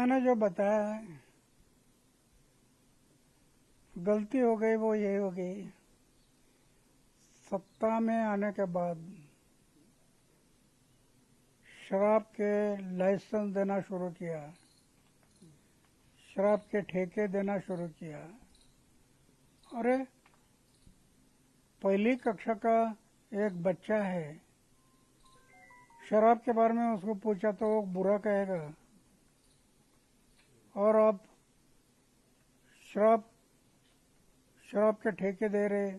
मैंने जो बताया है, गलती हो गई वो ये हो गई, सत्ता में आने के बाद शराब के लाइसेंस देना शुरू किया, शराब के ठेके देना शुरू किया। अरे पहली कक्षा का एक बच्चा है, शराब के बारे में उसको पूछा तो वो बुरा कहेगा। और अब शराब के ठेके दे रहे,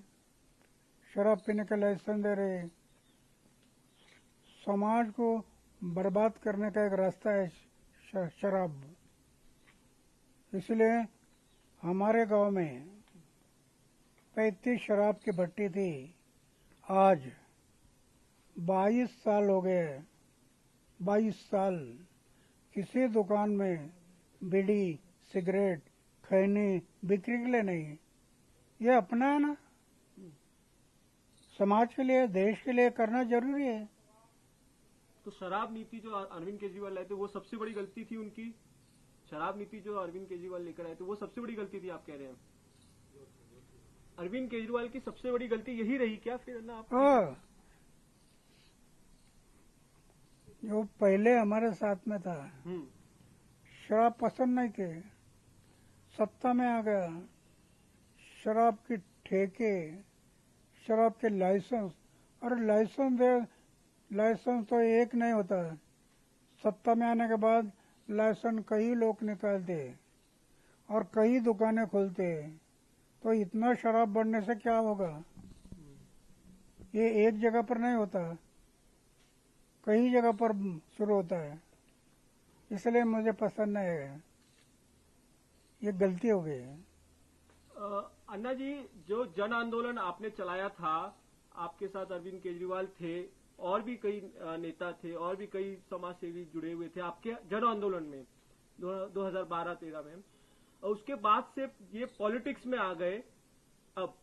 शराब पीने का लाइसेंस दे रहे, समाज को बर्बाद करने का एक रास्ता है शराब। इसलिए हमारे गांव में 35 शराब की भट्टी थी, आज 22 साल हो गए। 22 साल किसी दुकान में बीड़ी, सिगरेट, खैनी बिक्री के लिए नहीं। ये अपना है ना, समाज के लिए, देश के लिए करना जरूरी है। तो शराब नीति जो अरविंद केजरीवाल लाए थे वो सबसे बड़ी गलती थी उनकी। शराब नीति जो अरविंद केजरीवाल लेकर आए थे वो सबसे बड़ी गलती थी, आप कह रहे हैं? अरविंद केजरीवाल की सबसे बड़ी गलती यही रही क्या फिर ना आप? जो पहले हमारे साथ में था, शराब पसंद नहीं थे, सत्ता में आ गया, शराब के ठेके, शराब के लाइसेंस। और लाइसेंस तो एक नहीं होता, सत्ता में आने के बाद लाइसेंस कई लोग निकालते और कई दुकानें खोलते। तो इतना शराब बढ़ने से क्या होगा? ये एक जगह पर नहीं होता, कई जगह पर शुरू होता है। इसलिए मुझे पसंद नहीं है, ये गलती हो गई है। अन्ना जी, जो जन आंदोलन आपने चलाया था, आपके साथ अरविंद केजरीवाल थे, और भी कई नेता थे, और भी कई समाज सेवी जुड़े हुए थे आपके जन आंदोलन में 2012-13 में। और उसके बाद से ये पॉलिटिक्स में आ गए। अब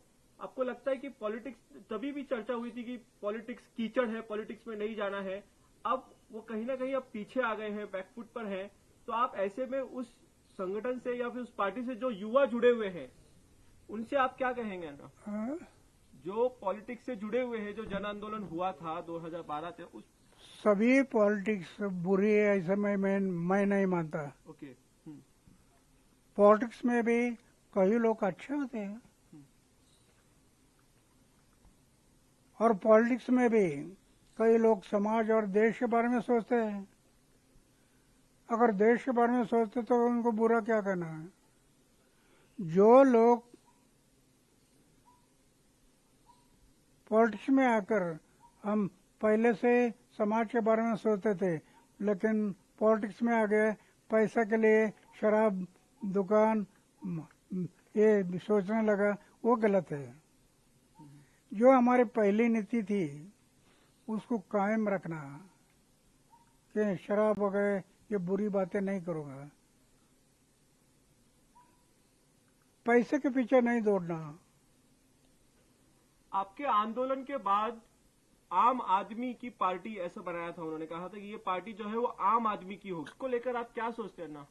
आपको लगता है कि पॉलिटिक्स, तभी भी चर्चा हुई थी कि पॉलिटिक्स कीचड़ है, पॉलिटिक्स में नहीं जाना है, अब वो कहीं ना कहीं अब पीछे आ गए हैं, बैकफुट पर हैं। तो आप ऐसे में उस संगठन से या फिर उस पार्टी से जो युवा जुड़े हुए हैं उनसे आप क्या कहेंगे ना? जो पॉलिटिक्स से जुड़े हुए हैं, जो जन आंदोलन हुआ था 2012 से, उस सभी पॉलिटिक्स बुरी है ऐसा मैं नहीं मानता। ओके। पॉलिटिक्स में भी कई लोग अच्छे होते हैं, और पॉलिटिक्स में भी कई लोग समाज और देश के बारे में सोचते हैं। अगर देश के बारे में सोचते तो उनको बुरा क्या कहना है? जो लोग पॉलिटिक्स में आकर, हम पहले से समाज के बारे में सोचते थे, लेकिन पॉलिटिक्स में आ गए पैसा के लिए शराब दुकान ये सोचने लगा, वो गलत है। जो हमारी पहली नीति थी उसको कायम रखना कि शराब वगैरह ये बुरी बातें नहीं करूंगा, पैसे के पीछे नहीं दौड़ना। आपके आंदोलन के बाद आम आदमी की पार्टी ऐसा बनाया था, उन्होंने कहा था कि ये पार्टी जो है वो आम आदमी की हो। उसको लेकर आप क्या सोचते हैं ना?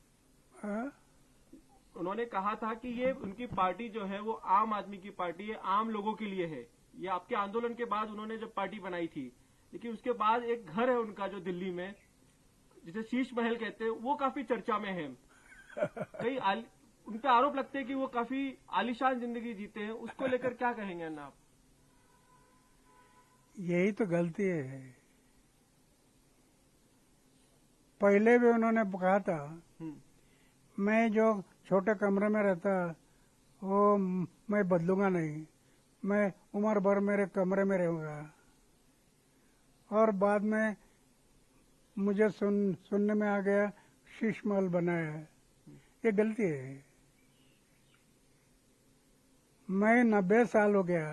उन्होंने कहा था कि ये उनकी पार्टी जो है वो आम आदमी की पार्टी है, आम लोगों के लिए है। ये आपके आंदोलन के बाद उन्होंने जब पार्टी बनाई थी, लेकिन उसके बाद एक घर है उनका जो दिल्ली में, जिसे शीश महल कहते हैं, वो काफी चर्चा में है। कई उन पे आरोप लगते हैं कि वो काफी आलीशान जिंदगी जीते हैं। उसको लेकर क्या कहेंगे ना आप? यही तो गलती है। पहले भी उन्होंने कहा था मैं जो छोटे कमरे में रहता वो मैं बदलूंगा नहीं, मैं उम्र भर मेरे कमरे में रहूंगा। और बाद में मुझे सुनने में आ गया शीश महल बनाया है। ये गलती है। मैं 90 साल हो गया,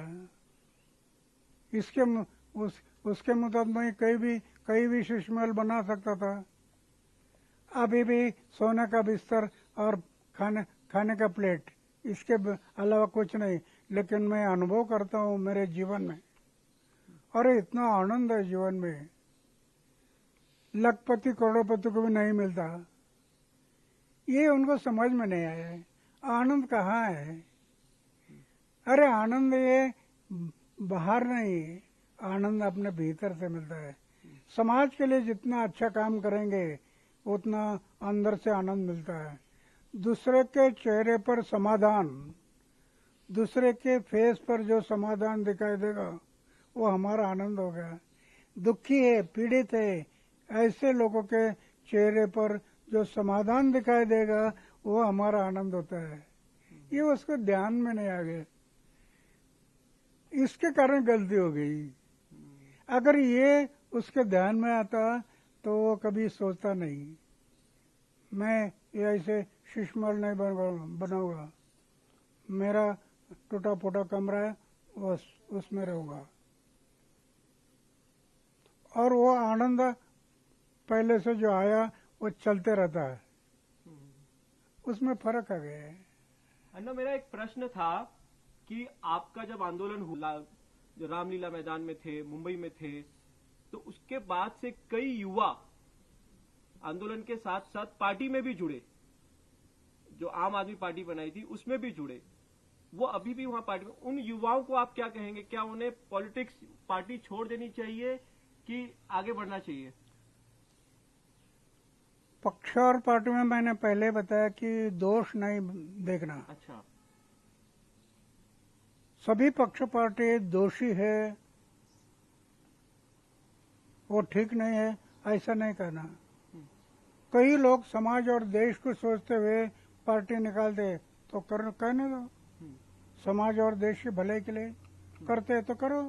उसके मुताबिक कहीं भी शीश महल बना सकता था। अभी भी सोने का बिस्तर और खाने का प्लेट, इसके अलावा कुछ नहीं। लेकिन मैं अनुभव करता हूँ मेरे जीवन में, और इतना आनंद है जीवन में, लखपति करोड़पति को भी नहीं मिलता। ये उनको समझ में नहीं आया है। आनंद कहाँ है? अरे आनंद ये बाहर नहीं, आनंद अपने भीतर से मिलता है। समाज के लिए जितना अच्छा काम करेंगे उतना अंदर से आनंद मिलता है। दूसरे के चेहरे पर समाधान, दूसरे के फेस पर जो समाधान दिखाई देगा वो हमारा आनंद हो गया। दुखी है, पीड़ित है, ऐसे लोगों के चेहरे पर जो समाधान दिखाई देगा वो हमारा आनंद होता है। ये उसको ध्यान में नहीं आ गया, इसके कारण गलती हो गई। अगर ये उसके ध्यान में आता तो वो कभी सोचता नहीं मैं ये ऐसे शिशमहल नहीं बनाऊंगा, मेरा टूटा फूटा कमरा है उसमें रहूंगा। और वो आनंद पहले से जो आया वो चलते रहता है, उसमें फर्क आ गया है। अन्ना, मेरा एक प्रश्न था कि आपका जब आंदोलन हुआ, जो रामलीला मैदान में थे, मुंबई में थे, तो उसके बाद से कई युवा आंदोलन के साथ साथ पार्टी में भी जुड़े। जो आम आदमी पार्टी बनाई थी उसमें भी जुड़े, वो अभी भी वहां पार्टी में। उन युवाओं को आप क्या कहेंगे? क्या उन्हें पॉलिटिक्स, पार्टी छोड़ देनी चाहिए कि आगे बढ़ना चाहिए? पक्ष और पार्टी में मैंने पहले बताया कि दोष नहीं देखना। अच्छा। सभी पक्ष पार्टी दोषी है, वो ठीक नहीं है, ऐसा नहीं कहना। कई लोग समाज और देश को सोचते हुए पार्टी निकालते तो कहने दो, समाज और देश के भले के लिए करते तो करो।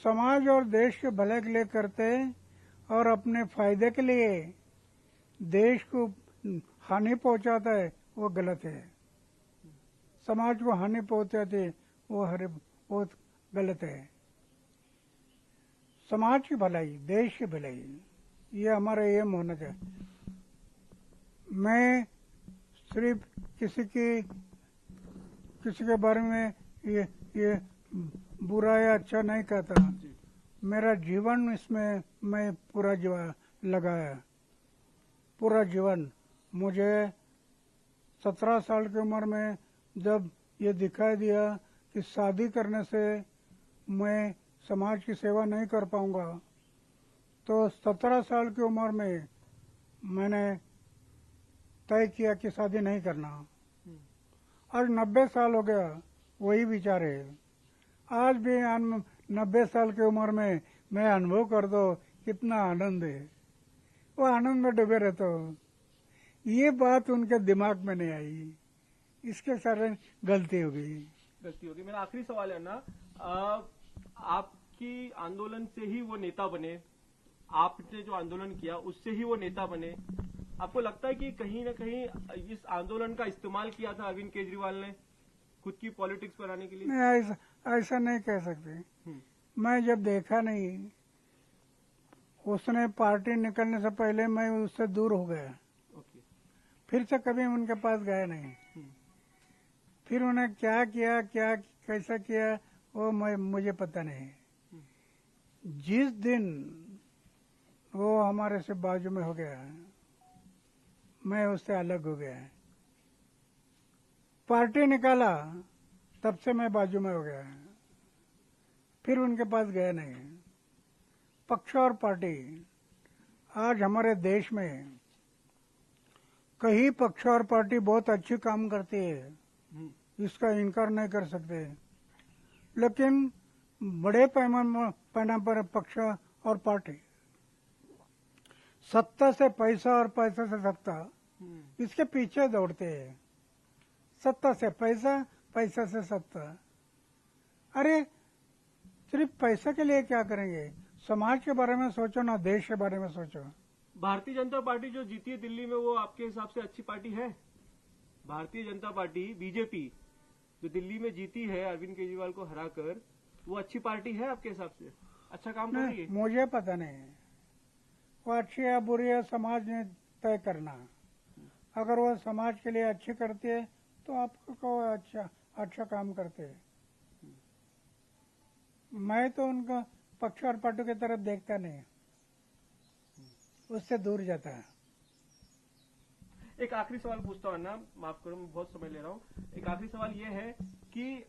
समाज और देश के भले के लिए करते और अपने फायदे के लिए देश को हानि पहुंचाता है वो गलत है। समाज को हानि पहुंचाती वो गलत है। समाज की भलाई, देश की भलाई, ये हमारा एम होना चाहिए। मैं सिर्फ किसी के बारे में ये बुरा या अच्छा नहीं कहता। मेरा जीवन इसमें मैं पूरा जीवन लगाया, पूरा जीवन। मुझे 17 साल की उम्र में जब ये दिखाई दिया कि शादी करने से मैं समाज की सेवा नहीं कर पाऊंगा, तो 17 साल की उम्र में मैंने तय किया कि शादी नहीं करना। आज 90 साल हो गया, वही विचार है। आज भी 90 साल की उम्र में मैं अनुभव कर दो कितना आनंद है, वो आनंद में डूबे रहते हो। ये बात उनके दिमाग में नहीं आई, इसके कारण गलती हो गई। मेरा आखिरी सवाल है ना, आपकी आंदोलन से ही वो नेता बने, आपने जो आंदोलन किया उससे ही वो नेता बने। आपको लगता है कि कहीं ना कहीं इस आंदोलन का इस्तेमाल किया था अरविंद केजरीवाल ने खुद की पॉलिटिक्स बनाने के लिए? नहीं, ऐसा नहीं कह सकते। मैं जब देखा नहीं, उसने पार्टी निकलने से पहले मैं उससे दूर हो गया। फिर से कभी उनके पास गया नहीं। फिर उन्हें क्या किया, क्या कैसा किया, वो मुझे पता नहीं। जिस दिन वो हमारे से बाजू में हो गया, मैं उससे अलग हो गया। पार्टी निकाला तब से मैं बाजू में हो गया, फिर उनके पास गया नहीं। पक्ष और पार्टी, आज हमारे देश में कई पक्ष और पार्टी बहुत अच्छी काम करती है, इसका इनकार नहीं कर सकते। लेकिन बड़े पैमाने पर पक्ष और पार्टी सत्ता से पैसा और पैसा से सत्ता, इसके पीछे दौड़ते हैं। सत्ता से पैसा, पैसा से सत्ता। अरे सिर्फ पैसा के लिए क्या करेंगे? समाज के बारे में सोचो ना, देश के बारे में सोचो। भारतीय जनता पार्टी जो जीती है दिल्ली में, वो आपके हिसाब से अच्छी पार्टी है? भारतीय जनता पार्टी, बीजेपी, जो दिल्ली में जीती है अरविंद केजरीवाल को हराकर, वो अच्छी पार्टी है आपके हिसाब से? अच्छा काम कर रही है? मुझे पता नहीं वो अच्छी या बुरी है, समाज ने तय करना। अगर वो समाज के लिए अच्छी करती है तो आपको कहो अच्छा काम करते हैं। मैं तो उनका पक्ष और पार्टी की तरफ देखता नहीं, उससे दूर जाता है। एक आखिरी सवाल पूछता हूँ अन्ना, माफ करो मैं बहुत समय ले रहा हूँ। एक आखिरी सवाल ये है कि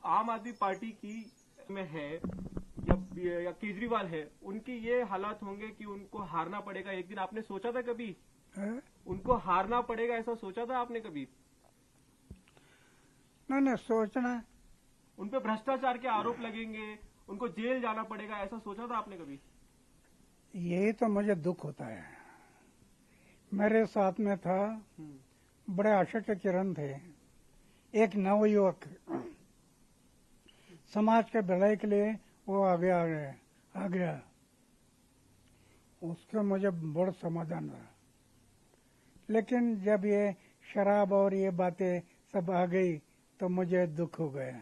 आम आदमी पार्टी की में है या केजरीवाल है, उनकी ये हालात होंगे कि उनको हारना पड़ेगा एक दिन, आपने सोचा था कभी उनको हारना पड़ेगा, ऐसा सोचा था आपने कभी? नहीं सोचना, उन पे भ्रष्टाचार के आरोप लगेंगे, उनको जेल जाना पड़ेगा, ऐसा सोचा था आपने कभी? यही तो मुझे दुख होता है। मेरे साथ में था, बड़े आशा के किरण थे, एक नवयुवक, समाज के भलाई के लिए वो आगे आ गया, उसका मुझे बड़ा समाधान रहा। लेकिन जब ये शराब और ये बातें सब आ गई तो मुझे दुख हो गया।